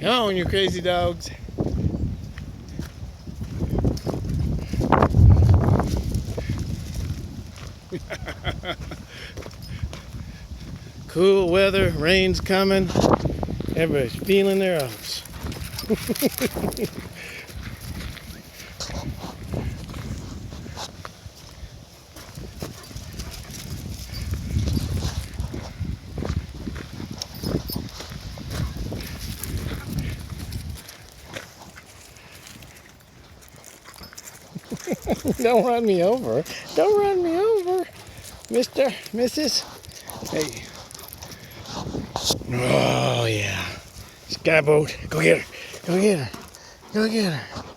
Come on, you crazy dogs. Cool weather, rain's coming. Everybody's feeling their oats. Don't run me over. Don't run me over, Mr. Mrs. Hey. Oh, yeah. Skyboat. Go get her. Go get her. Go get her.